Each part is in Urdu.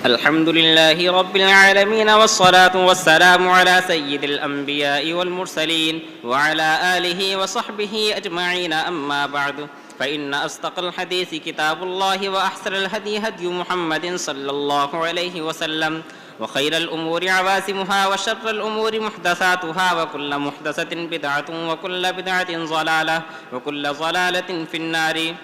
الحمد لله رب العالمين والصلاة والسلام على سيد الأنبياء والمرسلين وعلى آله وصحبه أجمعين أما بعد فإن أصدق الحديث كتاب الله وأحسن الهدي هدي محمد صلى الله عليه وسلم وخير الأمور عواسمها وشر الأمور محدثاتها وكل محدثة بدعة وكل بدعة ضلالة وكل ضلالة في النار.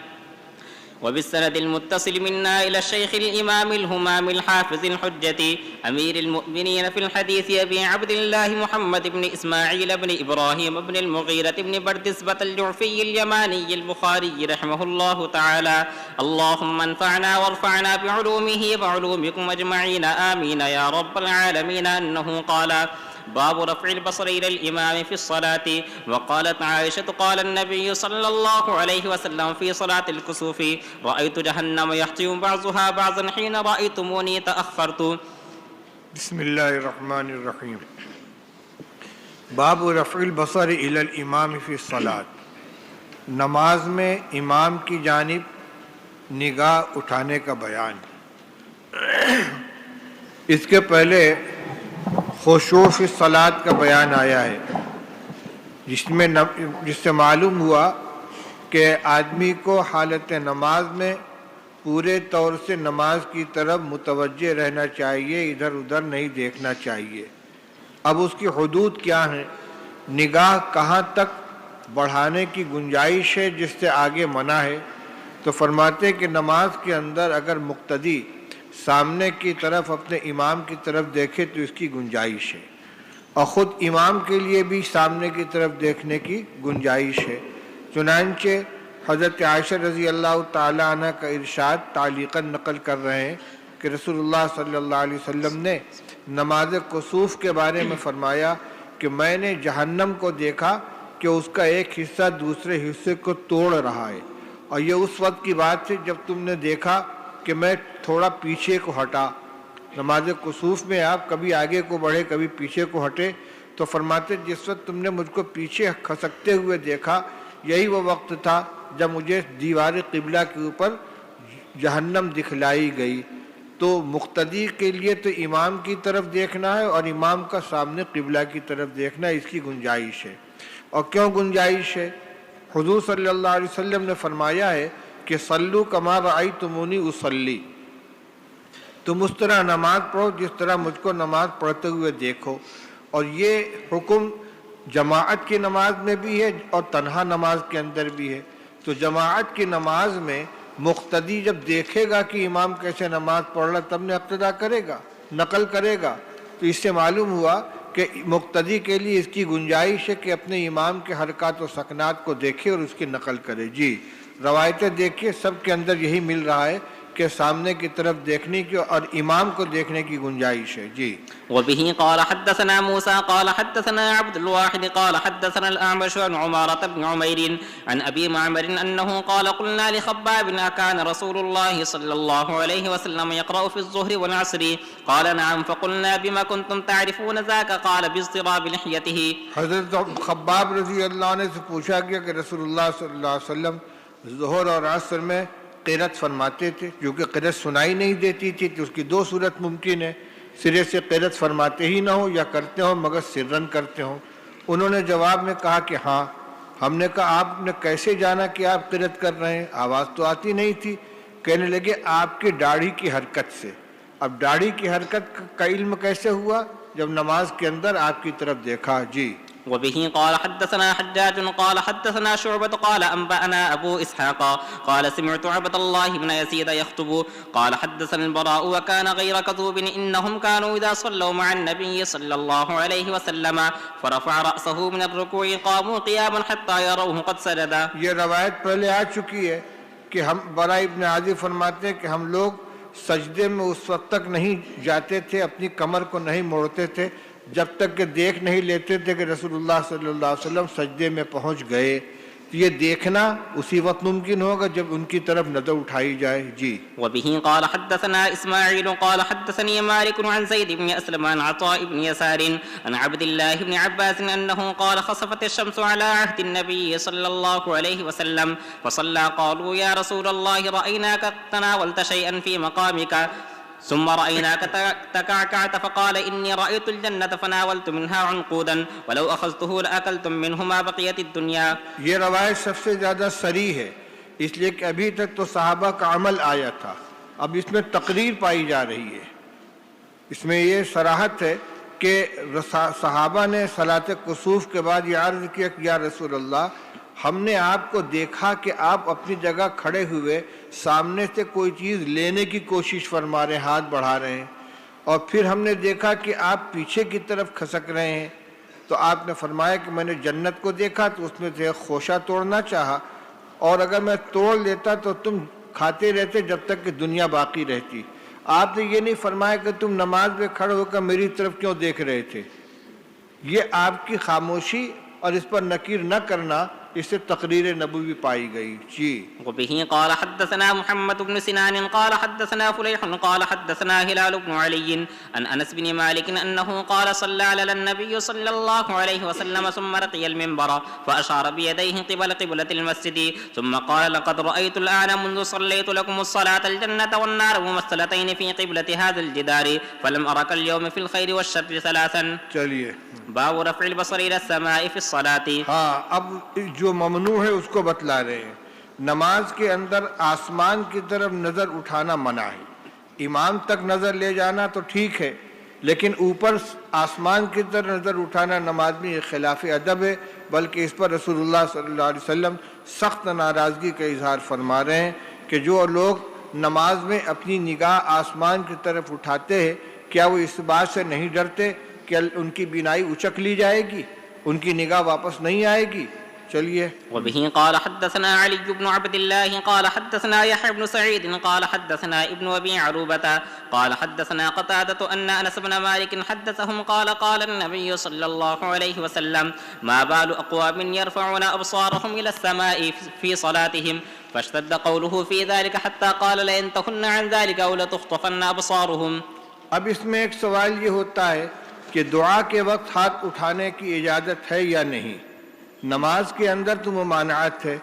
وبالسند المتصل منا إلى الشيخ الإمام الهمام الحافظ الحجة أمير المؤمنين في الحديث أبي عبد الله محمد بن إسماعيل بن إبراهيم بن المغيرة بن بردسبة الجعفي اليماني البخاري رحمه الله تعالى: اللهم انفعنا وارفعنا بعلومه وعلومكم أجمعين آمين يا رب العالمين. أنه قال: باب رفع البصر إلى الإمام في الصلاة. وقالت عائشة: قال النبي صلى الله عليه وسلم في صلاة الكسوف: رأيت جهنم يحتم بعضها بعضا حين رأيتموني تأخرت. بسم اللہ الرحمن الرحیم. باب رفع البصر الی الامام فی الصلاۃ. نماز میں امام کی جانب نگاہ اٹھانے کا بیان. اس کے پہلے خشوع فی الصلاۃ کا بیان آیا ہے، جس سے معلوم ہوا کہ آدمی کو حالت نماز میں پورے طور سے نماز کی طرف متوجہ رہنا چاہیے، ادھر ادھر نہیں دیکھنا چاہیے. اب اس کی حدود کیا ہیں؟ نگاہ کہاں تک بڑھانے کی گنجائش ہے جس سے آگے منع ہے؟ تو فرماتے کہ نماز کے اندر اگر مقتدی سامنے کی طرف اپنے امام کی طرف دیکھے تو اس کی گنجائش ہے، اور خود امام کے لیے بھی سامنے کی طرف دیکھنے کی گنجائش ہے. چنانچہ حضرت عائشہ رضی اللہ تعالی عنہ کا ارشاد تعلیقاً نقل کر رہے ہیں کہ رسول اللہ صلی اللہ علیہ وسلم نے نماز کسوف کے بارے میں فرمایا کہ میں نے جہنم کو دیکھا کہ اس کا ایک حصہ دوسرے حصے کو توڑ رہا ہے، اور یہ اس وقت کی بات ہے جب تم نے دیکھا کہ میں تھوڑا پیچھے کو ہٹا. نماز کسوف میں آپ کبھی آگے کو بڑھے کبھی پیچھے کو ہٹے، تو فرماتے جس وقت تم نے مجھ کو پیچھے کھسکتے ہوئے دیکھا یہی وہ وقت تھا جب مجھے دیوار قبلہ کے اوپر جہنم دکھلائی گئی. تو مقتدی کے لیے تو امام کی طرف دیکھنا ہے، اور امام کا سامنے قبلہ کی طرف دیکھنا، اس کی گنجائش ہے. اور کیوں گنجائش ہے؟ حضور صلی اللہ علیہ وسلم نے فرمایا ہے کہ صلو کما رأیتمونی اصلی، تم اس طرح نماز پڑھو جس طرح مجھ کو نماز پڑھتے ہوئے دیکھو. اور یہ حکم جماعت کی نماز میں بھی ہے اور تنہا نماز کے اندر بھی ہے. تو جماعت کی نماز میں مقتدی جب دیکھے گا کہ امام کیسے نماز پڑھ رہا تب نے اقتداء کرے گا، نقل کرے گا. تو اس سے معلوم ہوا کہ مقتدی کے لیے اس کی گنجائش ہے کہ اپنے امام کے حرکات و سکنات کو دیکھے اور اس کی نقل کرے. جی روایتیں دیکھیے، سب کے اندر یہی مل رہا ہے کہ سامنے کی طرف دیکھنے کی اور امام کو دیکھنے کی گنجائش ہے. جی. وبه قال حدثنا موسى قال حدثنا عبد الواحد قال حدثنا الأعمش عن عمارة بن عمير عن أبي معمر أنه قال: قلنا لخباب: أكان رسول الله صلى الله عليه وسلم يقرأ في الظهر والعصر؟ قال: نعم. فقلنا: بما كنتم تعرفون ذاك؟ قال: باضطراب لحيته. حضرت خباب رضی اللہ عنہ سے پوچھا گیا کہ رسول اللہ صلی اللہ علیہ وسلم ظہر اور عصر میں قرأت فرماتے تھے. جو کہ قرأت سنائی نہیں دیتی تھی تو اس کی دو صورت ممکن ہے: سرے سے قرأت فرماتے ہی نہ ہو یا کرتے ہوں مگر سرن کرتے ہوں. انہوں نے جواب میں کہا کہ ہاں. ہم نے کہا: آپ نے کیسے جانا کہ آپ قرأت کر رہے ہیں؟ آواز تو آتی نہیں تھی. کہنے لگے: آپ کی داڑھی کی حرکت سے. اب داڑھی کی حرکت کا علم کیسے ہوا؟ جب نماز کے اندر آپ کی طرف دیکھا. جی. وبه قال حدثنا حجاج قال حدثنا شعبة قال أنبأنا أبو إسحاق قال: سمعت عبد الله بن يزيد يخطب قال: حدثنا البراء وكان غير كذوب إنهم كانوا إذا صلوا مع النبي صلى الله عليه وسلم فرفع رأسه من الركوع قاموا قياما حتى يروه قد سجد. یہ روایت پہلے آ چکی ہے کہ ہم براء ابن عازب فرماتے ہیں کہ ہم لوگ سجدے میں اس وقت تک نہیں جاتے تھے، اپنی کمر کو نہیں موڑتے تھے جب تک کہ دیکھ نہیں لیتے تھے کہ رسول اللہ صلی اللہ علیہ وسلم سجدے میں پہنچ گئے. تو یہ دیکھنا اسی وقت ممکن ہوگا جب ان کی طرف نظر اٹھائی جائے. جی. وبه قال حدثنا اسماعيل قال حدثني مالك عن زيد بن اسلم عن عطاء بن يسار عن عبد الله بن عباس انه قال خسفت الشمس على عهد النبي صلى الله عليه وسلم فصلى قالوا يا رسول الله رايناك تناولت شيئا في مقامك ثم رأيناك تكعكعت فقال إني رأيت الجنة فناولت منها عنقودا ولو أخذته لأكلتم منه ما بقيت الدنيا. یہ روایت سب سے زیادہ صریح ہے اس لیے کہ ابھی تک تو صحابہ کا عمل آیا تھا، اب اس میں تقریر پائی جا رہی ہے. اس میں یہ صراحت ہے کہ صحابہ نے صلاۃ کسوف کے بعد یہ عرض کیا کہ یا رسول اللہ ہم نے آپ کو دیکھا کہ آپ اپنی جگہ کھڑے ہوئے سامنے سے کوئی چیز لینے کی کوشش فرما رہے ہیں، ہاتھ بڑھا رہے ہیں، اور پھر ہم نے دیکھا کہ آپ پیچھے کی طرف کھسک رہے ہیں. تو آپ نے فرمایا کہ میں نے جنت کو دیکھا تو اس میں سے ایک خوشہ توڑنا چاہا، اور اگر میں توڑ لیتا تو تم کھاتے رہتے جب تک کہ دنیا باقی رہتی. آپ نے یہ نہیں فرمایا کہ تم نماز میں کھڑے ہو کر میری طرف کیوں دیکھ رہے تھے. یہ آپ کی خاموشی اور اس پر نکیر نہ کرنا اس سے تقریر نبوی پائی گئی. جی. وبه قال حدثنا محمد بن سنان قال حدثنا فليح قال حدثنا هلال بن علي عن انس بن مالك انه قال صلى على النبي صلى الله عليه وسلم ثم رقي المنبر فاشار بيديه قبل قبلة المسجد ثم قال لقد رايت الان منذ صليت لكم الصلاة الجنة والنار ممثلتين في قبلة هذا الجدار فلم ارك اليوم في الخير والشر ثلاثا. چلیے. باب رفع البصر الى السماء في الصلاة. ہاں اب جو ممنوع ہے اس کو بتلا رہے ہیں. نماز کے اندر آسمان کی طرف نظر اٹھانا منع ہے. امام تک نظر لے جانا تو ٹھیک ہے، لیکن اوپر آسمان کی طرف نظر اٹھانا نماز میں یہ خلاف ادب ہے، بلکہ اس پر رسول اللہ صلی اللہ علیہ وسلم سخت ناراضگی کا اظہار فرما رہے ہیں کہ جو لوگ نماز میں اپنی نگاہ آسمان کی طرف اٹھاتے ہیں کیا وہ اس بات سے نہیں ڈرتے کہ ان کی بینائی اچک لی جائے گی، ان کی نگاہ واپس نہیں آئے گی. چلیے. وبه قال حدثنا علي بن عبد الله قال حدثنا يحيى بن سعيد قال حدثنا ابن ابي عروبة قال حدثنا قتادة ان انس بن مالك حدثهم قال قال النبي صلى الله عليه وسلم ما بال اقوام يرفعون ابصارهم الى السماء في صلاتهم فاشتد قوله في ذلك حتى قال لينتهن عن ذلك او لتخطفن ابصارهم. اب اس میں ایک سوال یہ ہوتا ہے کہ دعا کے وقت ہاتھ اٹھانے کی اجازت ہے یا نہیں. نماز کے اندر تو ممانعت ہے،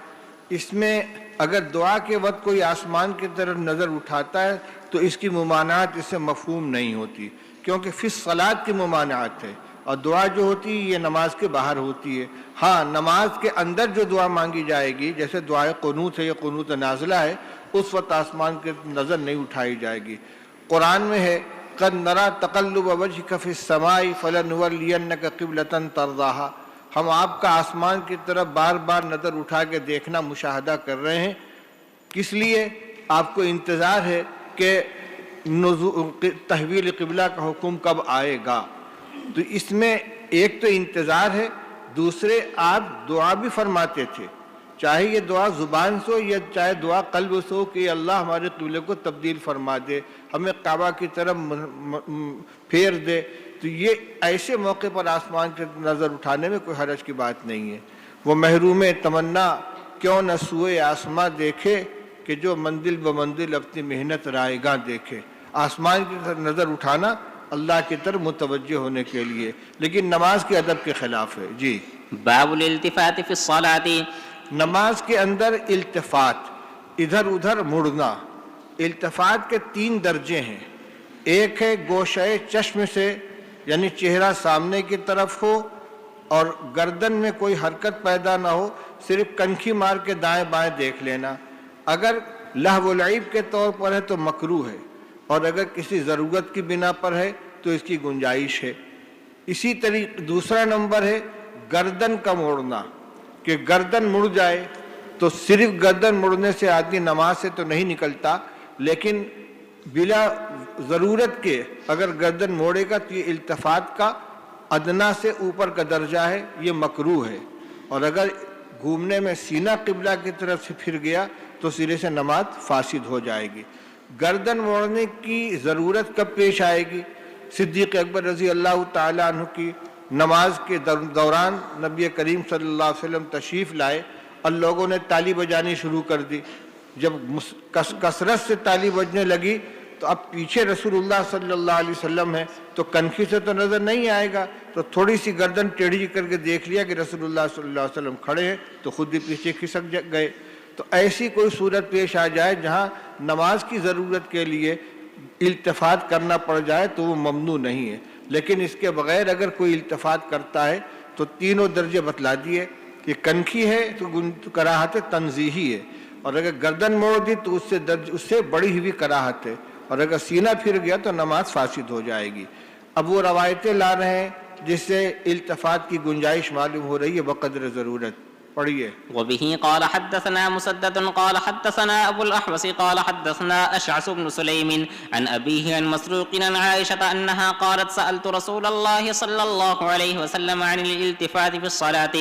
اس میں اگر دعا کے وقت کوئی آسمان کی طرف نظر اٹھاتا ہے تو اس کی ممانعت اس سے مفہوم نہیں ہوتی، کیونکہ فی الصلاۃ کی ممانعت ہے، اور دعا جو ہوتی ہے یہ نماز کے باہر ہوتی ہے. ہاں نماز کے اندر جو دعا مانگی جائے گی جیسے دعائے قنوت ہے یا قنوت نازلہ ہے اس وقت آسمان کی نظر نہیں اٹھائی جائے گی. قرآن میں ہے قد نرى تقلب وجهك في السماء فلنولينك قبلة ترضاها. ہم آپ کا آسمان کی طرف بار بار نظر اٹھا کے دیکھنا مشاہدہ کر رہے ہیں. کس لیے؟ آپ کو انتظار ہے کہ تحویل قبلہ کا حکم کب آئے گا. تو اس میں ایک تو انتظار ہے، دوسرے آپ دعا بھی فرماتے تھے، چاہے یہ دعا زبان سے ہو یا چاہے دعا قلب سے ہو کہ اللہ ہمارے قبلے کو تبدیل فرما دے، ہمیں کعبہ کی طرف پھیر دے. تو یہ ایسے موقع پر آسمان کی نظر اٹھانے میں کوئی حرج کی بات نہیں ہے. وہ محروم تمنا کیوں نہ سوئے آسماں دیکھے کہ جو منزل بمنزل اپنی محنت رائے گاں دیکھے. آسمان کی طرف نظر اٹھانا اللہ کی طرف متوجہ ہونے کے لیے، لیکن نماز کے ادب کے خلاف ہے. جی. باب الالتفات فی الصلاۃ. نماز کے اندر التفات، ادھر ادھر مڑنا. التفات کے 3 درجے ہیں. ایک ہے گوشۂ چشم سے، یعنی چہرہ سامنے کی طرف ہو اور گردن میں کوئی حرکت پیدا نہ ہو، صرف کنکھی مار کے دائیں بائیں دیکھ لینا. اگر لہو و لعب کے طور پر ہے تو مکروہ ہے، اور اگر کسی ضرورت کی بنا پر ہے تو اس کی گنجائش ہے. اسی طریقے دوسرا نمبر ہے گردن کا موڑنا، کہ گردن مڑ جائے. تو صرف گردن مڑنے سے آدمی نماز سے تو نہیں نکلتا، لیکن بلا ضرورت کے اگر گردن موڑے گا تو یہ التفات کا ادنا سے اوپر کا درجہ ہے، یہ مکروہ ہے. اور اگر گھومنے میں سینہ قبلہ کی طرف سے پھر گیا تو سرے سے نماز فاسد ہو جائے گی. گردن موڑنے کی ضرورت کب پیش آئے گی؟ صدیق اکبر رضی اللہ تعالیٰ عنہ کی نماز کے دوران نبی کریم صلی اللہ علیہ وسلم تشریف لائے، اور لوگوں نے تالی بجانی شروع کر دی. جب کثرت سے تالی بجنے لگی تو اب پیچھے رسول اللہ صلی اللہ علیہ وسلم ہے تو کنکھی سے تو نظر نہیں آئے گا, تو تھوڑی سی گردن ٹیڑھی کر کے دیکھ لیا کہ رسول اللہ صلی اللہ علیہ وسلم کھڑے ہیں تو خود بھی پیچھے کھسک گئے. تو ایسی کوئی صورت پیش آ جائے جہاں نماز کی ضرورت کے لیے التفات کرنا پڑ جائے تو وہ ممنوع نہیں ہے, لیکن اس کے بغیر اگر کوئی التفات کرتا ہے تو تینوں درجے بتلا دیے کہ کنکھی ہے تو کراہت تنزیہی ہے, اور اگر گردن موڑ دی تو اس سے بڑی ہوئی کراہت ہے, اور اگر سینہ پھر گیا تو نماز فاسد ہو جائے گی. اب وہ روایتیں لا رہے ہیں جس سے التفات کی گنجائش معلوم ہو رہی ہے بقدر ضرورت. پڑھیے. وبه قال حدثنا مسدد قال حدثنا ابو الاحوص قال حدثنا اشعث بن سليم عن ابيه عن مسروق عن عائشة انها قالت سألت رسول الله صلى الله عليه وسلم عن الالتفات في الصلاة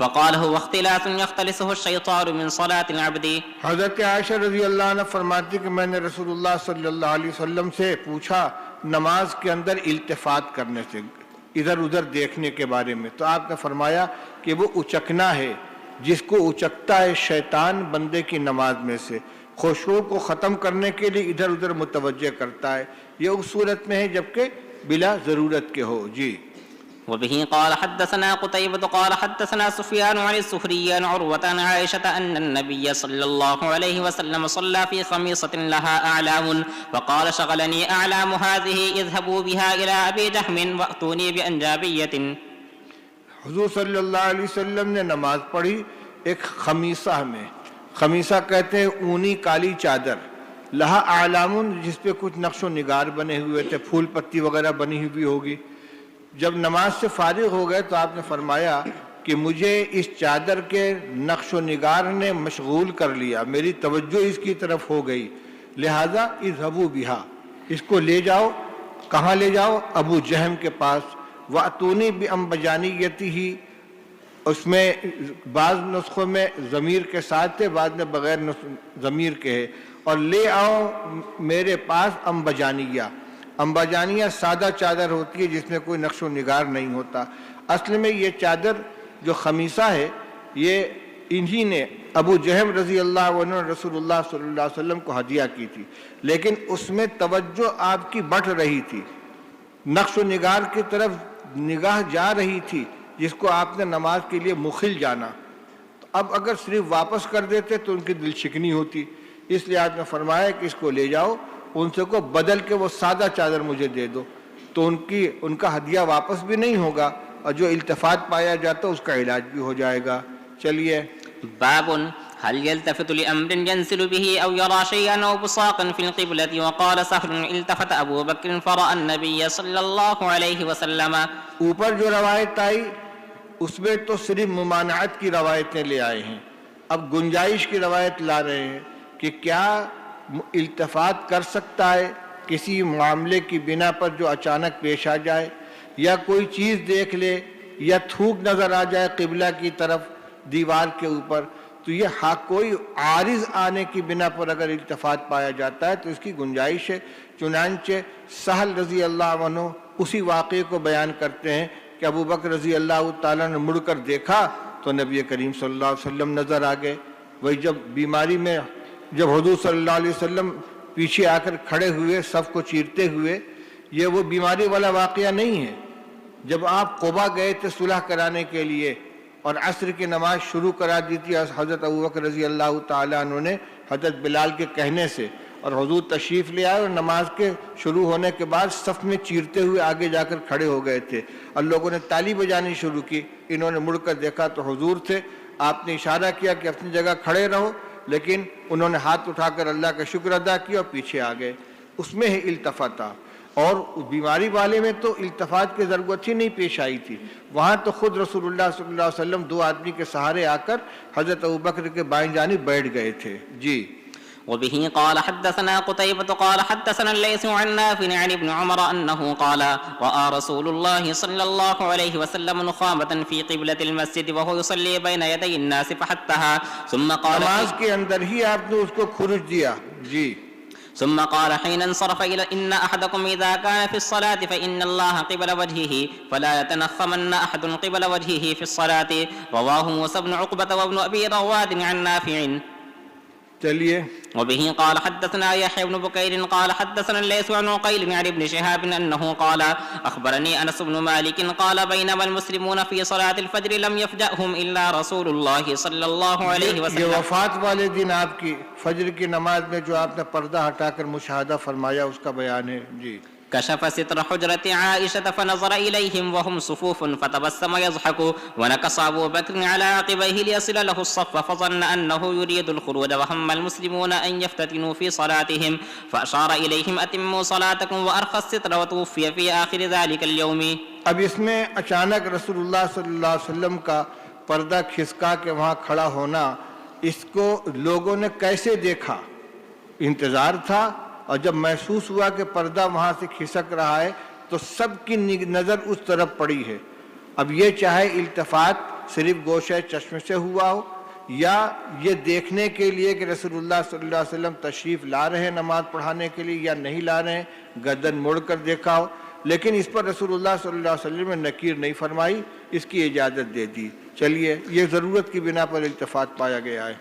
فقال هو اختلاس يختلسه الشيطان من صلاة العبد. حضرت عائشہ رضی اللہ عنہ فرماتی کہ میں نے رسول اللہ صلی اللہ علیہ وسلم سے پوچھا نماز کے اندر التفات کرنے سے, ادھر ادھر دیکھنے کے بارے میں, تو آپ نے فرمایا کہ وہ اچکنا ہے جس کو اچکتا ہے شیطان بندے کی نماز میں سے, خشوع کو ختم کرنے کے لیے ادھر ادھر متوجہ کرتا ہے. یہ اس صورت میں ہے جبکہ بلا ضرورت کے ہو. جی. وبه قال حدثنا قتيبة قال حدثنا سفيان عن الزهري عن عروة عن عائشة أن النبي صلى الله عليه وسلم صلى في خميصة لها أعلام فقال شغلني أعلام هذه اذهبوا بها إلى أبي جهم وأتوني بأنجابية. حضور صلی اللہ علیہ وسلم نے نماز پڑھی ایک خمیصہ میں, خمیصہ کہتے ہیں اونی کالی چادر, لہا اعلام جس پہ کچھ نقش و نگار بنے ہوئے تھے, پھول پتی وغیرہ بنی ہوئی ہوگی. جب نماز سے فارغ ہو گئے تو آپ نے فرمایا کہ مجھے اس چادر کے نقش و نگار نے مشغول کر لیا, میری توجہ اس کی طرف ہو گئی, لہذا اذهبوا بها, اس کو لے جاؤ. کہاں لے جاؤ؟ ابو جہم کے پاس. وَأْتُونِي بِأَنْبَجَانِيَّتِهِ, اس میں بعض نسخوں میں ضمیر کے ساتھ ہے, بعض میں بغیر ضمیر کے ہے, اور لے آؤ میرے پاس انبجانیہ. انبجانیہ سادہ چادر ہوتی ہے جس میں کوئی نقش و نگار نہیں ہوتا. اصل میں یہ چادر جو خمیصہ ہے یہ انہی نے ابو جہم رضی اللہ عنہ رسول اللہ صلی اللہ علیہ وسلم کو ہدیہ کی تھی, لیکن اس میں توجہ آپ کی بڑھ رہی تھی, نقش و نگار کی طرف نگاہ جا رہی تھی جس کو آپ نے نماز کے لیے مخل جانا. تو اب اگر صرف واپس کر دیتے تو ان کی دل شکنی ہوتی, اس لیے آپ نے فرمایا کہ اس کو لے جاؤ, ان سے کو بدل کے وہ سادہ چادر مجھے دے دو, تو ان کا ہدیہ واپس بھی نہیں ہوگا اور جو التفات پایا جاتا اس کا علاج بھی ہو جائے گا. چلیے. باب هل يلتفت لأمر ينزل به أو يرى شيئا أو بصاقا في القبلة. وقال سهل التفت أبو بكر فرأى النبي صلى الله عليه وسلم. اوپر جو روایت آئی اس میں تو صرف ممانعت کی روایتیں لے آئے ہیں, اب گنجائش کی روایت لا رہے ہیں کہ کیا التفات کر سکتا ہے کسی معاملے کی بنا پر جو اچانک پیش آ جائے, یا کوئی چیز دیکھ لے, یا تھوک نظر آ جائے قبلہ کی طرف دیوار کے اوپر, تو یہ کوئی عارض آنے کی بنا پر اگر التفات پایا جاتا ہے تو اس کی گنجائش ہے. چنانچہ سہل رضی اللہ عنہ اسی واقعے کو بیان کرتے ہیں کہ ابو بکر رضی اللہ تعالیٰ نے مڑ کر دیکھا تو نبی کریم صلی اللہ علیہ وسلم نظر آ گئے. وہی جب بیماری میں جب حضور صلی اللہ علیہ وسلم پیچھے آ کر کھڑے ہوئے صف کو چیرتے ہوئے, یہ وہ بیماری والا واقعہ نہیں ہے. جب آپ قبا گئے تھے صلح کرانے کے لیے اور عصر کی نماز شروع کرا دی تھی حضرت ابوبکر رضی اللہ تعالیٰ عنہ نے حضرت بلال کے کہنے سے, اور حضور تشریف لے آئے اور نماز کے شروع ہونے کے بعد صف میں چیرتے ہوئے آگے جا کر کھڑے ہو گئے تھے, اور لوگوں نے تالی بجانی شروع کی. انہوں نے مڑ کر دیکھا تو حضور تھے. آپ نے اشارہ کیا کہ اپنی جگہ کھڑے رہو, لیکن انہوں نے ہاتھ اٹھا کر اللہ کا شکر ادا کیا اور پیچھے آ گئے. اس میں ہے التفاتہ. اور بیماری والے میں تو التفات کی ضرورت ہی نہیں پیش آئی تھی, وہاں تو خود رسول اللہ صلی اللہ علیہ وسلم دو آدمی کے سہارے آ کر حضرت ابوبکر کے بائیں جانب بیٹھ گئے تھے. جی. وبه قال حدثنا قتيبة قال حدثنا الليث عن نافع عن ابن عمر أنه قال رأى رسول الله صلى الله عليه وسلم نخامة في قبلة المسجد وهو يصلي بين يدي الناس فحتها ثم قال نماز کے اندر ہی آپ نے اس کو خروج دیا. جی. ثم قال حين انصرف إلى إن أحدكم إذا كان في الصلاة فإن الله قبل وجهه فلا يتنخمن أحد قبل وجهه في الصلاة. رواه موسى بن عقبة وابن أبي رواد عن نافع. چلیے. وبه قال حدثنا يحيى بن بكير قال حدثنا الليث عن عقيل عن ابن شهاب أنه قال أخبرني أنس بن مالك قال بينما المسلمون في صلاة الفجر لم يفجأهم إلا رسول الله صلى الله عليه وسلم. یہ وفات والے دن آپ کی فجر کی نماز میں جو آپ نے پردہ ہٹا کر مشاہدہ فرمایا اس کا بیان ہے. جی. كشف ستر حجرة عائشة فنظر إليهم وهم صفوف فتبسم يضحك ونكص أبو بكر على عقبيه ليصل له الصف فظن أنه يريد الخروج وهم المسلمون أن يفتتنوا في صلاتهم فأشار إليهم أتموا صلاتكم وأرخى الستر وتوفي في آخر ذلك اليوم. اب اس میں اچانک رسول اللہ صلی اللہ علیہ وسلم کا پردہ کھسکا کے وہاں کھڑا ہونا اس کو لوگوں نے کیسے دیکھا؟ انتظار تھا، اور جب محسوس ہوا کہ پردہ وہاں سے کھسک رہا ہے تو سب کی نظر اس طرف پڑی ہے. اب یہ چاہے التفات صرف گوشہ چشم سے ہوا ہو یا یہ دیکھنے کے لیے کہ رسول اللہ صلی اللہ علیہ وسلم تشریف لا رہے ہیں نماز پڑھانے کے لیے یا نہیں لا رہے ہیں، گردن موڑ کر دیکھا ہو، لیکن اس پر رسول اللہ صلی اللہ علیہ وسلم نے نکیر نہیں فرمائی، اس کی اجازت دے دی. چلیے، یہ ضرورت کی بنا پر التفات پایا گیا ہے.